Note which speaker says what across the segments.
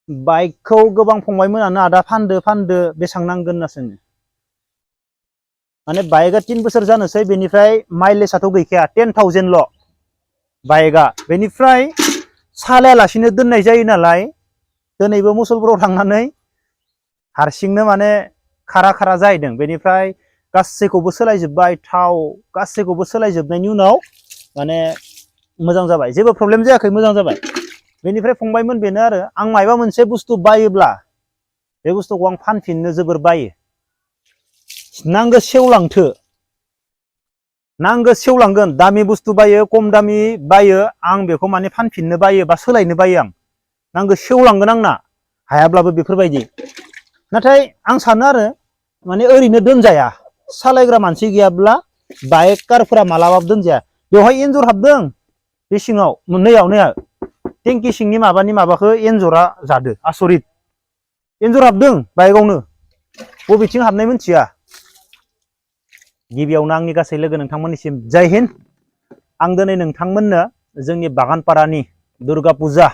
Speaker 1: बाइकखौ गोबां फंबायमोनानो आदा फानदो बेसां नांगोन होनना सोङो माने बाइकआ 3 बोसोर जानोसै बेनिफ्राय माइलेजआथ' गैखाया 10,000 ल' बाइकआ बेनिफ्राय सालायालासिनो दोननाय जायो नालाय दिनैबो मुसलपुराव थांनानै हारसिंनो माने खारा जाहैदों बेनिफ्राय गासैखौबो सोलायजोबबाय थाव गासैखौबो सोलायजोबनायनि उनाव माने मोजां जाबाय जेबो प्रब्लेम जायाखै मोजां जाबाय बेनिफ्राय फंबायमोन बेनो आरो आं मायबा मोनसे बुस्थु बायोब्ला बे बुस्थुखौ आं फानफिननो जोबोर बायो नांगो सेवलांगोन दामि बुस्थु बायो खम दामि बायो आं बेखौ माने फानफिननो बायो बा सोलायनो बायो आं नांगो सेवलांगोन आंना हायाब्लाबो बेफोरबायदि नाथाय आं सानो आरो माने ओरैनो दोनजाया सालायग्रा मानसि गैयाब्ला बाइक कारफोरा मालाबाबो दोनजाया बेवहाय एन्जर हाबदों बे सिङाव नैयाव टेंकि सिंनि माबाखौ एन्जरा जादो आसरित एन्जर हाबदों बाइकआवनो बबेथिं हाबनाय मोनथिया गिबियावनो आंनि गासै लोगो नोंथांमोननिसिम जय हिन्द आं दिनै नोंथांमोननो जोंनि बागानपारानि दुर्गा फुजा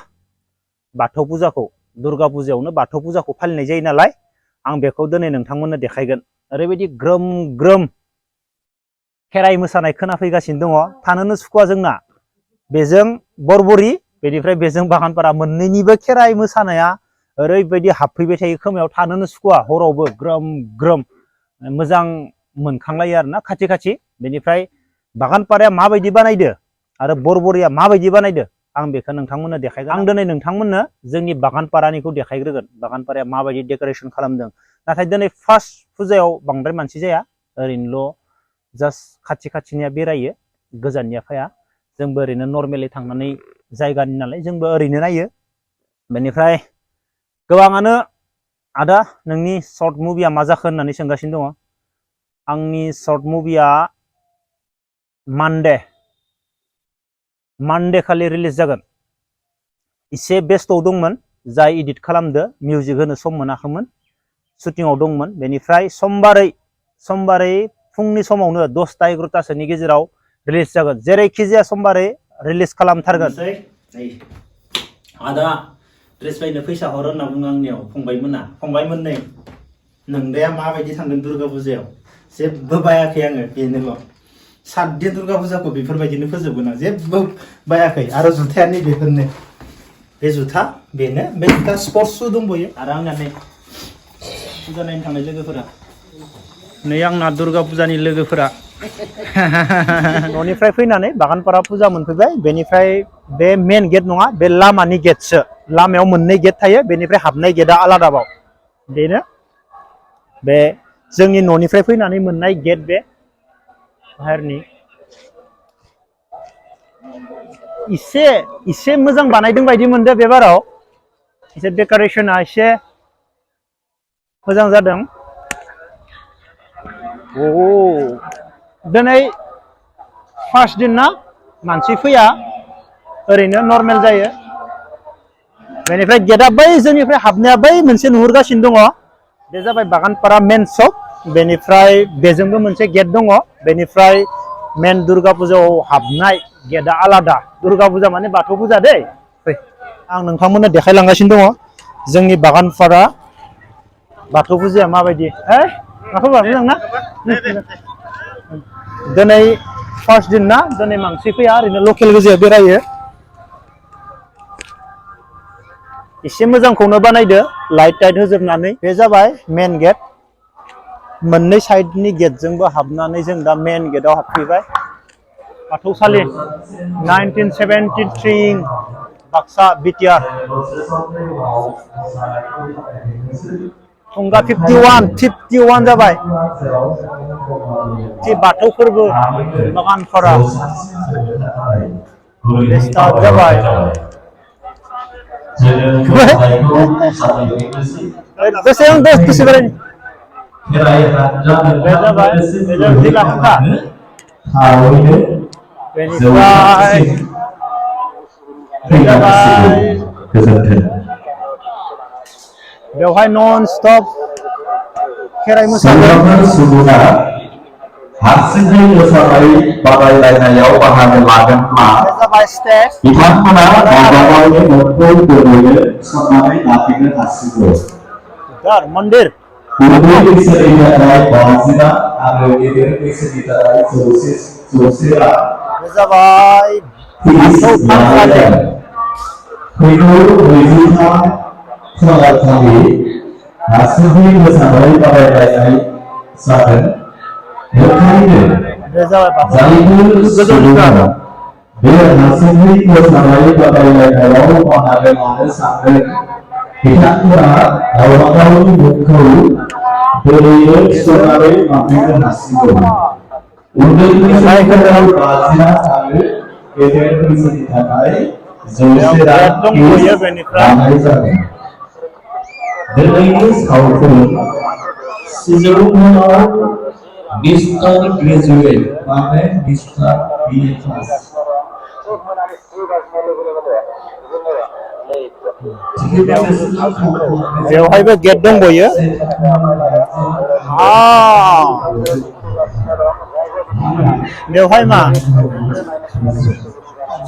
Speaker 1: बाथौ फुजाखौ दुर्गा फुजायावनो बाथौ फुजाखौ फालिनाय जायो नालाय आं बेखौ दिनै नोंथांमोननो देखायगोन ओरैबायदि ग्रोम ग्रोम खेराइ मोसानाय खोनाफैगासिनो दङ थानोनो सुखुवा जोंना बेजों बरबरि बेनिफ्राय बेजों बागानपारा मोननैनिबो खेराइ मोसानाया ओरैबायदि हाबफैबाय थायो खोमायाव थानोनो सुखुवा हरावबो ग्रोम ग्रोम मोजां मोनखांलायो आरोना खाथि बेनिफ्राय बागानपाराया माबायदि बानायदो आरो बरबरिया माबायदि बानायदो आं बेखौ नोंथांमोननो देखायगोन आं दिनै नोंथांमोननो जोंनि बागानपारानिखौ देखायग्रोगोन बागानपाराया माबायदि डेक'रेसन खालामदों नाथाय दिनै फार्स्ट फुजायाव बांद्राय मानसि जाया ओरैनोल' जास्ट खाथिनिया बेरायो गोजाननिया फाया जोंबो ओरैनो नर्मेलि थांनानै जायगानि नालाय जोंबो ओरैनो नायो बेनिफ्राय गोबाङानो आदा नोंनि शर्ट मुभिया मा जाखो होननानै सोंगासिनो दङ आंनि शर्ट मुभिया मानडे खालि रिलिज जागोन एसे बेस्टआव दंमोन जाय एडिट खालामदो मिउजिक होनो सम मोनाखैमोन शुटिंआव दंमोन बेनिफ्राय समबारै फुंनि समावनो 10-11टासोनि गेजेराव रिलिज जागोन जेरैखि जाया समबारै रिलिज खालामथारगोन आदा ड्रेस बायनो फैसा हर होनना बुङो आंनियाव फंबायमोननै नोंदाया माबायदि थांदों दुर्गा फुजायाव जेबो बायाखै आङो बेनोल' 7 दिन दुर्गा फुजाखौ बेफोरबायदिनो फोजोबगोन आं जेबो बायाखै आरो जुथायानो बेफोरनो बे जुथा बेनो बे जुथा स्पर्ट्स शु दंबयो आरो आंना नै फुजा नायनो थांनाय लोगोफोरा नै आंना दुर्गा फुजानि लोगोफोरा न'निफ्राय फैनानै बागानपारा फुजा मोनफैबाय बेनिफ्राय बे मेन गेट नङा बे लामानि गेटसो लामायाव मोननै गेट थायो बेनिफ्राय हाबनाय गेटआ आलादाबाव बेनो बे जोंनि न'निफ्राय फैनानै मोननाय गेट बे बाहेरनि इसे मोजां बानायदों बायदि मोनदों बे बाराव एसे डेक'रेशना एसे मोजां जादों दिनै फार्स्ट दिन ना मानसि फैया ओरैनो नर्मेल जायो बेनिफ्राय गेटआ बै जोंनिफ्राय हाबनाया बै मोनसे नुहुरगासिनो दङ बे जाबाय बागानपारा मेन सक बेनिफ्राय बेजोंबो मोनसे गेट दङ बेनिफ्राय मेन दुर्गा फुजायाव हाबनाय गेटआ आलादा दुर्गा फुजा माने बाथौ फुजा दै आं नोंथांमोननो देखायलांगासिनो दङ जोंनि बागानपारा बाथौ फुजाया माबायदि मोजां ना दिनै फार्स्ट दिन ना दिनै मानसि फैया ओरैनो लकेल गोजाया बेरायो एसे मोजांखौनो बानायदो लाइट टाइट होजोबनानै बे जाबाय मेन गेट मोननै साइडनि गेटजोंबो हाबनानै जों दा मेन गेटआव हाबफैबाय बाथौसालि 1973 बाक्सा बिटिआर थुंगा 51 जाबाय बाथौ फोरबो बागानपारा स्टार्ट जाबाय बेसे बेरायनो बे जाबाय जिल्ला फुंखा बेनिफ्राय बेवहाय नन स्टप खेराइ मोसागोन
Speaker 2: हारसिङै मोसानाय बादायलायनायाव बाहागो लागोनब्ला
Speaker 1: जाबाय स्टेज
Speaker 2: बिथांमोना गावबा गावनि न'खौ गोरलैयै थिसननानै लाफिननो हासिगौ।
Speaker 1: मन्दिर
Speaker 2: उन्दै बैसोनि थाखाय 50 रां आरो गेदेर बैसोनि थाखाय 100 रां
Speaker 1: जाबाय
Speaker 2: फिस लानाय जागोन। फैगौ 23 खालारखालि हारसिङै मोसानाय बादायलायनाय जागोन। बेखायनो जायफोर सुबुङा बे हारसिङै मोसानाय बादायलायनायाव बाहागो लानो सानदों बिथांमोना गावबा गावनि मुंखौ गोरलैयै थिसननानै लाफिननो हासिगौ। उन्दै बैसोनि थाखाय 50 रां आरो गेदेर बैसोनि थाखाय 100 रां फिस लानाय जागोन। दिनैनि सावथुन सिजौमाव मिस्टार ग्रेजुएट माने मिस्टार BA पास
Speaker 1: बेवहायबो गेट दंबयो। बेवहाय मा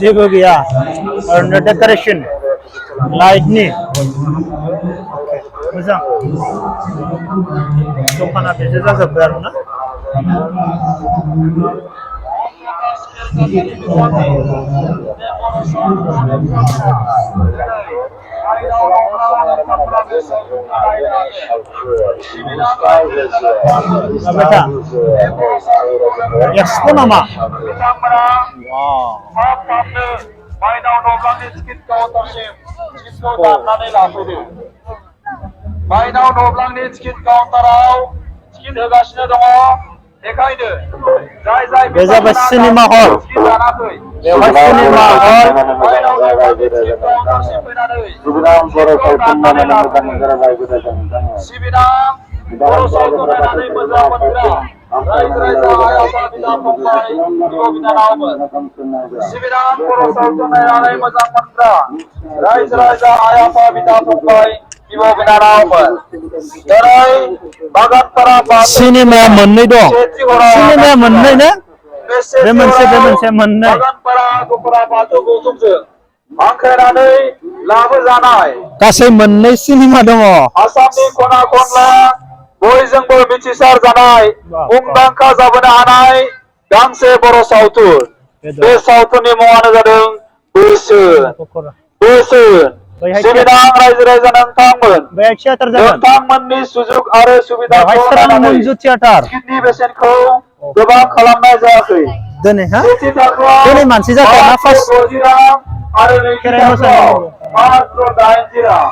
Speaker 1: जेबो गैया ओरैनो डेक'रेसन लाइटनि मोजां दखाना बेसो जाजोब्बाय आरोना। एक्सपो नामा? बायनाव नब्लांनि टिकेट काउन्टारसिम टिकेटखौ दाननानै लाफैदो। बायनाव नब्लांनि टिकेट काउन्टाराव टिकेट होगासिनो दङ। बेखायनो जाय जाय बे जाबाय सिनेमा हल। बेवहाय सिनेमा हल बायनाव नब्लांनि टिकेट काउन्टारसिम फैनानै टिकेटखौ दाननानै लाफैदो। सिबिनां बर' सावथुन नायनानै मोजां मोनग्रा रायजो राजा आइ आफा बिदा फंबाय बिब' बिनानावमोन। सिबिनां बर' सावथुन नायनानै मोजां मोनग्रा रायजो राजा आइ आफा बिदा फंबाय बिब' बिनानावमोन। दिनै बागानपारा सिनेमाया मोननै दं। सिनेमाया मोननै ना? बे मोनसे मोननै। बागानपारा दख'रा बाथौ गौथुमजों हांख्रायनानै लाबोजानाय गासै मोननै सिनेमा दङ। आसामनि खना खनला बयजोंबो मिथिसार जानाय मुंदांखा जाबोनो हानाय गांसे बर' सावथुन। बे सावथुननि मुङानो जादों बोसोन। सिबिनां रायजो राजा नोंथांमोननि सुजुग आरो सुबिदाखौ नायनानै टिकेटनि बेसेनखौ गोबां खालामनाय जायाखै। सेथि थाखोआव मानसि जाथाया 60 रां आरो नैथि थाखोआव मात्र 80 रां।